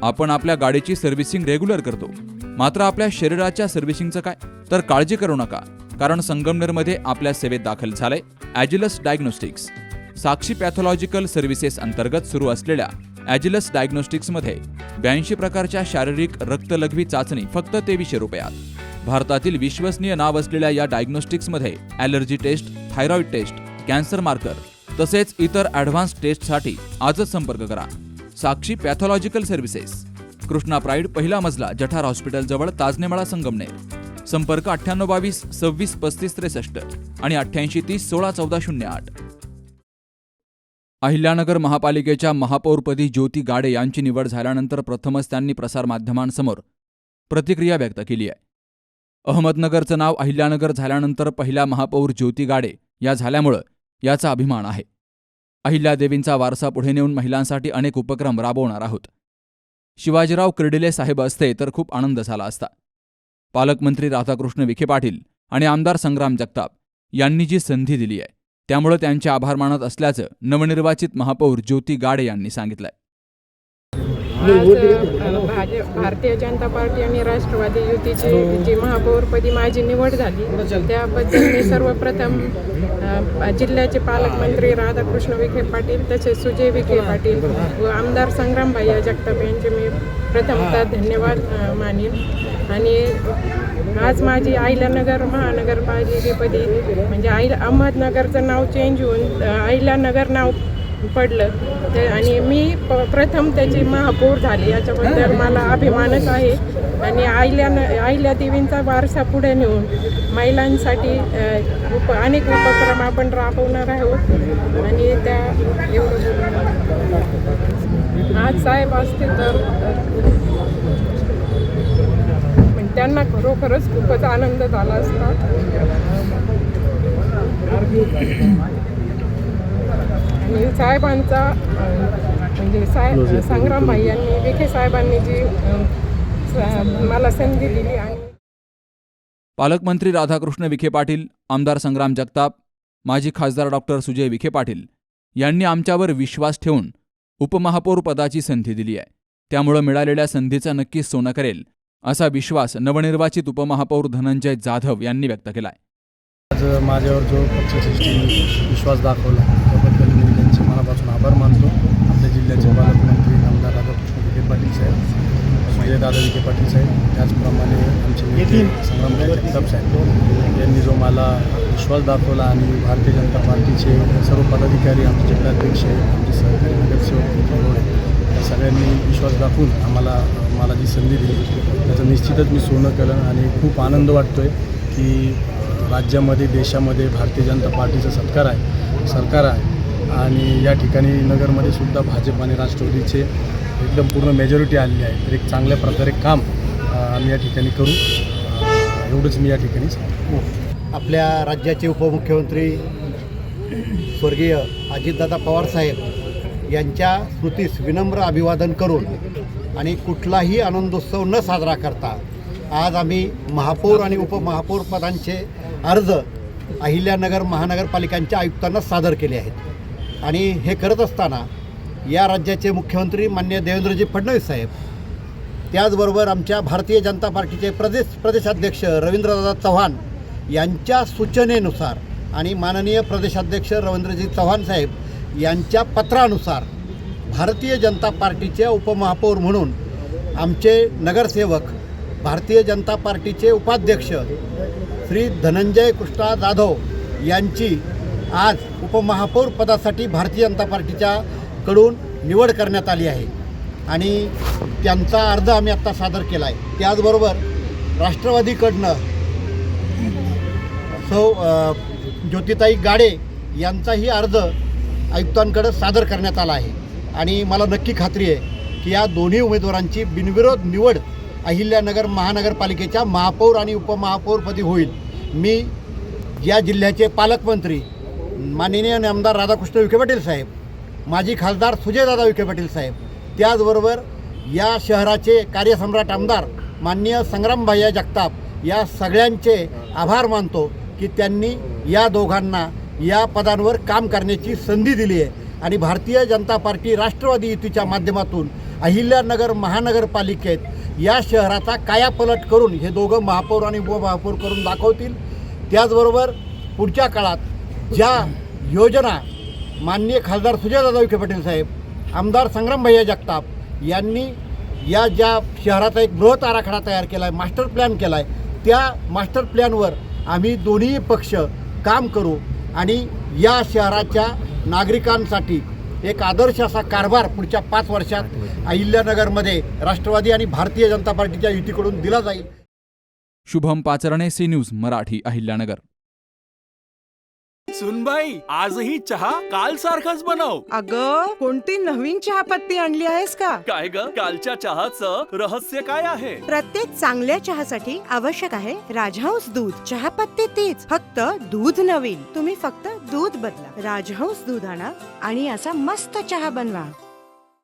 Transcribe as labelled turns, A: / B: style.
A: आपण आपल्या गाडीची सर्व्हिसिंग रेग्युलर करतो, मात्र आपल्या शरीराच्या सर्व्हिसिंगचं काय? तर काळजी करू नका, कारण संगमनेरमध्ये आपल्या सेवेत दाखल झालंय ॲजिलस डायग्नोस्टिक्स. साक्षी पॅथॉलॉजिकल सर्व्हिसेस अंतर्गत सुरू असलेल्या ॲजिलस डायग्नोस्टिक्समध्ये 82 प्रकारच्या शारीरिक रक्तलघवी चाचणी फक्त 2300 रुपयात. भारतातील विश्वसनीय नाव असलेल्या या डायग्नोस्टिक्समध्ये allergy test, thyroid test, cancer marker तसेच इतर ॲडव्हान्स टेस्टसाठी आजच संपर्क करा. Sakshi pathological services, Krishna pride, पहिला मजला, जठार हॉस्पिटल जवळ, ताजनेमाळा, संगमनेर. संपर्क 9822 26 35 63 आणि 88 30 16 14 08. अहिल्यानगर महापालिकेच्या महापौरपदी ज्योती गाडे यांची निवड झाल्यानंतर प्रथमच त्यांनी प्रसारमाध्यमांसमोर प्रतिक्रिया व्यक्त केली आहे. अहमदनगरचं नाव अहिल्यानगर झाल्यानंतर पहिल्या महापौर ज्योती गाडे या झाल्यामुळं याचा अभिमान आहे. अहिल्यादेवींचा वारसा पुढे नेऊन महिलांसाठी अनेक उपक्रम राबवणार आहोत. शिवाजीराव कर्डिले साहेब असते तर खूप आनंद झाला असता. पालकमंत्री राधाकृष्ण विखे पाटील आणि आमदार संग्राम जगताप यांनी जी संधी दिली आहे त्यामुळे त्यांचे आभार मानत असल्याचं नवनिर्वाचित महापौर ज्योती गाडे यांनी सांगितलंय.
B: आज भारतीय जनता पार्टी आणि राष्ट्रवादी युतीची जी महापौरपदी माझी निवड झाली त्याबद्दल मी सर्वप्रथम जिल्ह्याचे पालकमंत्री राधाकृष्ण विखे पाटील तसेच सुजय विखे पाटील व आमदार संग्राम भैया जगताप यांचे मी प्रथमतः धन्यवाद मानेन. आणि आज माझी अहिल्यानगर महानगरपालिकेपदी म्हणजे अहमदनगरचं नाव चेंज होऊन अहिल्यानगर नाव पडलं आणि मी प्रथम त्याची महापौर झाली, याच्याबद्दल मला अभिमानच आहे. आणि अहिल्यादेवींचा वारसा पुढे नेऊन महिलांसाठी अनेक उपक्रम आपण राबवणार आहोत. आणि त्या एवढं आज साहेब असते तर त्यांना खरोखरच खूपच आनंद झाला असता. आणि साहेबांचा म्हणजे संग्राम भाईयांनी विखे साहेबांनी जी मला संधी दिली. आणि
A: पालकमंत्री राधाकृष्ण विखे पाटील, आमदार संग्राम जगताप, माजी खासदार डॉक्टर सुजय विखे पाटील यांनी आमच्यावर विश्वास ठेवून उपमहापौर पदाची संधी दिली आहे. त्यामुळं मिळालेल्या संधीचं नक्कीच सोनं करेल असा विश्वास नवनिर्वाचित उपमहापौर धनंजय जाधव यांनी व्यक्त केलाय.
C: आज माझ्यावर जो पक्षश्रेष्ठींनी विश्वास दाखवला त्याबद्दल मी त्यांचे मनापासून आभार मानतो. आपल्या जिल्ह्याचे पालकमंत्री आमदार राधाकृष्ण विखे पाटील साहेब, सुजय दादा विखे पाटील साहेब, त्याचप्रमाणे आमचे नेते संग्राम जगताप साहेब यांनी जो मला विश्वास दाखवला आणि भारतीय जनता पार्टीचे सर्व पदाधिकारी, आमचे जिल्हाध्यक्ष, आमचे सहकारी नगरसेवक या सगळ्यांनी विश्वास दाखवून मला जी संधी दिली त्याचं निश्चितच मी सोनं केलं. आणि खूप आनंद वाटतो आहे की राज्यामध्ये, देशामध्ये भारतीय जनता पार्टीचं सरकार आहे आणि या ठिकाणी नगरमध्ये सुद्धा भाजप आणि राष्ट्रवादीचे एकदम पूर्ण मेजॉरिटी आलेली आहे. तर एक चांगल्या प्रकारे काम आम्ही या ठिकाणी करू, एवढंच मी या ठिकाणी सांगतो.
D: आपल्या राज्याचे उपमुख्यमंत्री स्वर्गीय अजितदादा पवार साहेब यांच्या स्मृतीस विनम्र अभिवादन करून आणि कुठलाही आनंदोत्सव न साजरा करता आज आम्ही महापौर आणि उपमहापौर पदांचे अर्ज अहिल्यानगर महानगरपालिकांच्या आयुक्तांना सादर केले आहेत. आणि हे करत असताना या राज्याचे मुख्यमंत्री माननीय देवेंद्रजी फडणवीस साहेब, त्याचबरोबर आमच्या भारतीय जनता पार्टीचे प्रदेशाध्यक्ष रवींद्रदादा चव्हाण यांच्या सूचनेनुसार आणि माननीय प्रदेशाध्यक्ष रवींद्रजी चव्हाण साहेब यांच्या पत्रानुसार भारतीय जनता पार्टीचे उपमहापौर म्हणून आमचे नगरसेवक, भारतीय जनता पार्टीचे उपाध्यक्ष श्री धनंजय कृष्णा जाधव यांची आज उपमहापौर पदासाठी भारतीय जनता पार्टीच्याकडून निवड करण्यात आली आहे. आणि त्यांचा अर्ज आम्ही आत्ता सादर केला आहे. त्याचबरोबर राष्ट्रवादीकडनं ज्योतिताई गाडे यांचाही अर्ज आयुक्तांकडे सादर करण्यात आला आहे. आणि मला नक्की खात्री आहे की या दोन्ही उमेदवारांची बिनविरोध निवड अहिल्यानगर महानगरपालिकेच्या महापौर आणि उपमहापौरपदी होईल. मी या जिल्ह्याचे पालकमंत्री माननीय आमदार राधाकृष्ण विखे पाटील साहेब, माजी खासदार सुजयदादा विखे पाटील साहेब, त्याचबरोबर या शहराचे कार्यसम्राट आमदार माननीय संग्राम भैया जगताप या सगळ्यांचे आभार मानतो की त्यांनी या दोघांना या पदांवर काम करण्याची संधी दिली आहे. आणि भारतीय जनता पार्टी राष्ट्रवादी युतीच्या माध्यमातून अहिल्यानगर महानगरपालिकेत या शहराचा कायापलट करून हे दोघं महापौर आणि उपमहापौर करून दाखवतील. त्याचबरोबर पुढच्या काळात ज्या योजना माननीय खासदार सुजयदादा विखे पाटील साहेब, आमदार संग्रामभैया जगताप यांनी या ज्या शहराचा एक बृहत आराखडा तयार केला आहे, मास्टर प्लॅन केला आहे, त्या मास्टर प्लॅनवर आम्ही दोन्ही पक्ष काम करू आणि या शहराच्या नागरिकांसाठी एक आदर्श असा कारभार पुढच्या 5 वर्षात अहिल्यानगरमध्ये राष्ट्रवादी आणि भारतीय जनता पार्टीच्या युतीकडून दिला जाईल.
A: Shubham Pacharne, C news Marathi, Ahilyanagar.
E: सुनबाई, आजही चहा काल सारखाच बनव.
F: अगं, कोणती नवीन चहापत्ती आणली आहेस का?
E: काय ग, कालच्या चहाचं रहस्य काय आहे?
G: प्रत्येक चांगल्या चहासाठी आवश्यक आहे राजहंस दूध. चहापत्ती तीच, फक्त दूध नवीन. तुम्ही फक्त दूध बदला. राजहंस दूध आणा आणि असा मस्त चहा बनवा.